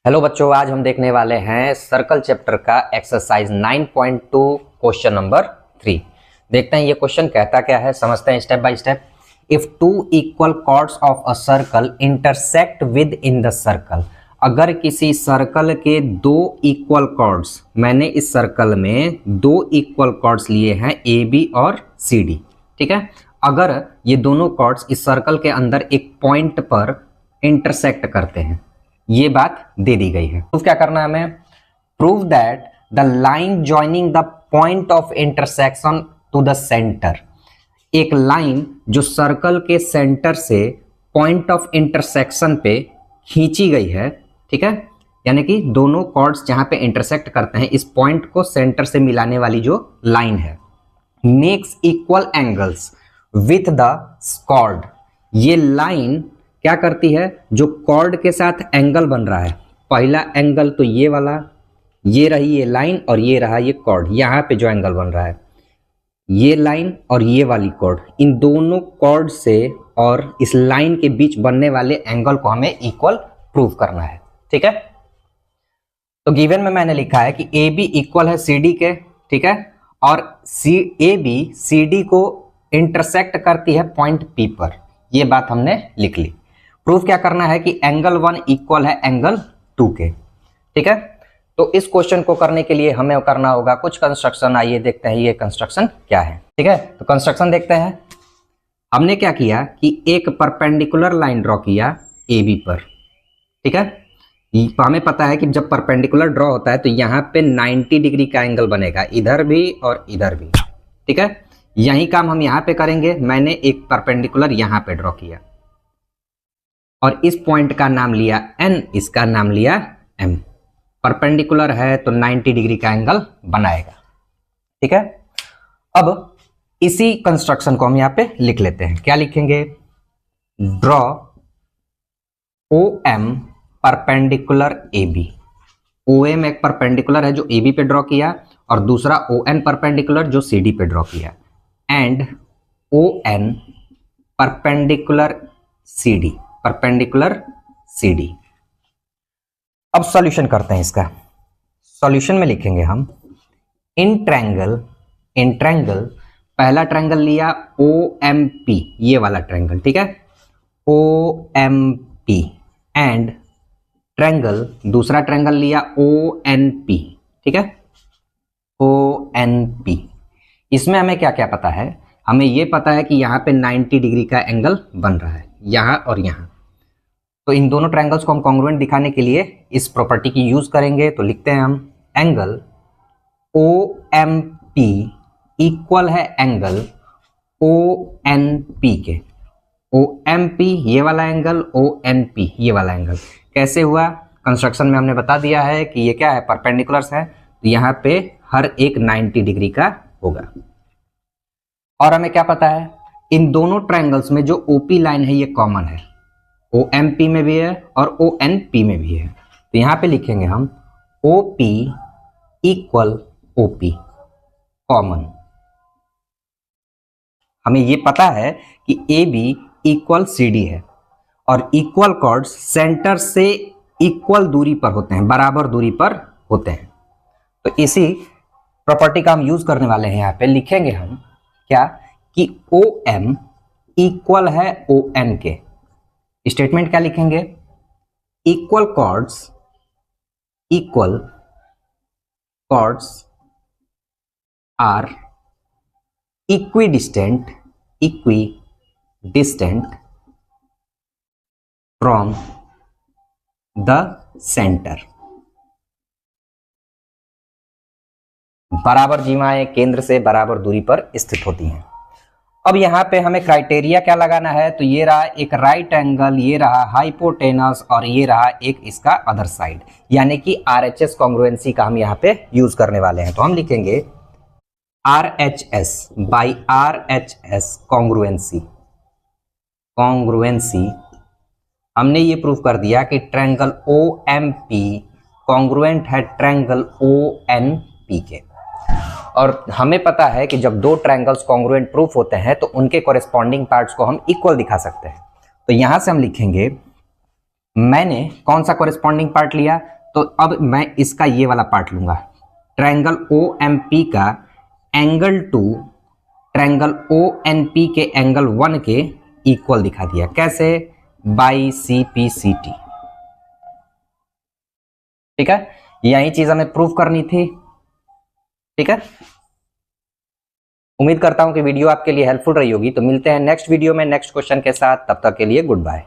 Hello बच्चों, आज हम देखने वाले हैं सर्कल चैप्टर का एक्सरसाइज 9.2 क्वेश्चन नंबर 3। देखते हैं ये क्वेश्चन कहता क्या है, समझते हैं step by step. If two equal chords of a circle intersect within the circle, अगर किसी सर्कल के दो इक्वल कॉर्ड्स, मैंने इस सर्कल में दो इक्वल कॉर्ड्स लिए हैं ए बी और सी डी, ठीक है। अगर ये दोनों कॉर्ड्स इस सर्कल के अंदर एक पॉइंट पर इंटरसेक्ट करते हैं, ये बात दे दी गई है। प्रूफ क्या करना है हमें? Prove that the line joining the point of intersection to the centre, एक लाइन जो सर्कल के सेंटर से पॉइंट ऑफ इंटरसेक्शन पे खींची गई है, ठीक है। यानी कि दोनों कॉर्ड्स जहां पे इंटरसेक्ट करते हैं, इस पॉइंट को सेंटर से मिलाने वाली जो लाइन है, makes equal angles with the chord, ये लाइन क्या करती है? जो कॉर्ड के साथ एंगल बन रहा है, पहला एंगल तो ये वाला, ये रही ये लाइन और ये रहा ये कॉर्ड, यहाँ पे जो एंगल बन रहा है ये लाइन और ये वाली कॉर्ड, इन दोनों कॉर्ड से और इस लाइन के बीच बनने वाले एंगल को हमें इक्वल प्रूव करना है, ठीक है। तो गिवन में मैंने लिखा है कि ए बी इक्वल है सी डी के, ठीक है, और ए बी सी डी को इंटरसेक्ट करती है पॉइंट पी पर, ये बात हमने लिख ली। प्रूफ क्या करना है कि एंगल 1 इक्वल है एंगल 2 के, ठीक है। तो इस क्वेश्चन को करने के लिए हमें करना होगा कुछ कंस्ट्रक्शन। आइए देखते हैं ये कंस्ट्रक्शन क्या है, ठीक है। तो कंस्ट्रक्शन देखते हैं। हमने क्या किया कि एक परपेंडिकुलर लाइन ड्रॉ किया ए बी पर, ठीक है। हमें पता है कि जब परपेंडिकुलर ड्रॉ होता है तो यहाँ पे 90 डिग्री का एंगल बनेगा, इधर भी और इधर भी, ठीक है। यही काम हम यहाँ पे करेंगे। मैंने एक परपेंडिकुलर यहाँ पे ड्रॉ किया और इस पॉइंट का नाम लिया N, इसका नाम लिया M। परपेंडिकुलर है तो 90 डिग्री का एंगल बनाएगा, ठीक है। अब इसी कंस्ट्रक्शन को हम यहाँ पे लिख लेते हैं। क्या लिखेंगे? Draw OM perpendicular AB। OM एक परपेंडिकुलर है जो AB पे ड्रॉ किया और दूसरा ON परपेंडिकुलर जो CD पे ड्रॉ किया, and ON perpendicular CD, perpendicular CD। अब सॉल्यूशन करते हैं इसका। सॉल्यूशन में लिखेंगे हम इन ट्रायंगल, पहला ट्रायंगल लिया OMP, ये वाला ट्रायंगल, ठीक है, OMP, एंड ट्रायंगल, दूसरा ट्रायंगल लिया ONP, ठीक है, ONP। इसमें हमें क्या क्या पता है? हमें ये पता है कि यहाँ पे 90 डिग्री का एंगल बन रहा है, यहाँ और यहाँ। तो इन दोनों ट्रायंगल्स को हम कॉन्ग्रुएंट दिखाने के लिए इस प्रॉपर्टी की यूज करेंगे। तो लिखते हैं हम एंगल OMP इक्वल है एंगल ONP के। OMP ये वाला एंगल, ONP ये वाला एंगल। कैसे हुआ? कंस्ट्रक्शन में हमने बता दिया है कि ये क्या है, परपेंडिकुलर्स है, तो यहाँ पे हर एक 90 डिग्री का होगा। और हमें क्या पता है? इन दोनों ट्रायंगल्स में जो OP लाइन है ये कॉमन है, OMP में भी है और ONP में भी है। तो यहाँ पे लिखेंगे हम OP इक्वल OP कॉमन। हमें ये पता है कि AB इक्वल CD है और इक्वल कॉर्ड्स सेंटर से इक्वल दूरी पर होते हैं, बराबर दूरी पर होते हैं। तो इसी प्रॉपर्टी का हम यूज करने वाले हैं। यहाँ पे लिखेंगे हम क्या कि OM इक्वल है ON के। स्टेटमेंट क्या लिखेंगे? Equal chords are equidistant from the centre. बराबर जीवाएं केंद्र से बराबर दूरी पर स्थित होती हैं। अब यहाँ पे हमें क्राइटेरिया क्या लगाना है? तो ये रहा एक राइट एंगल, ये रहा हाइपोटेनस और ये रहा एक इसका अदर साइड, यानी कि RHS कॉन्ग्रुएंसी का हम यहाँ पे यूज करने वाले हैं। तो हम लिखेंगे RHS बाई RHS कॉन्ग्रुएंसी। हमने ये प्रूव कर दिया कि ट्रायंगल OMP कॉन्ग्रुएंट है ट्रायंगल ONP के। और हमें पता है कि जब दो ट्रायंगल्स कॉन्ग्रुएंट प्रूफ होते हैं तो उनके कॉरेस्पॉन्डिंग पार्ट्स को हम इक्वल दिखा सकते हैं। तो यहां से हम लिखेंगे मैंने कौन सा कॉरेस्पॉन्डिंग पार्ट लिया, तो अब मैं इसका ये वाला पार्ट लूंगा। ट्रायंगल OMP का एंगल 2 ट्रायंगल ONP के एंगल 1 के इक्वल दिखा दिया। कैसे? By CPCT। ठीक है, यही चीज हमें प्रूव करनी थी। ठीक है, उम्मीद करता हूं कि वीडियो आपके लिए हेल्पफुल रही होगी। तो मिलते हैं नेक्स्ट वीडियो में नेक्स्ट क्वेश्चन के साथ, तब तक के लिए गुड बाय।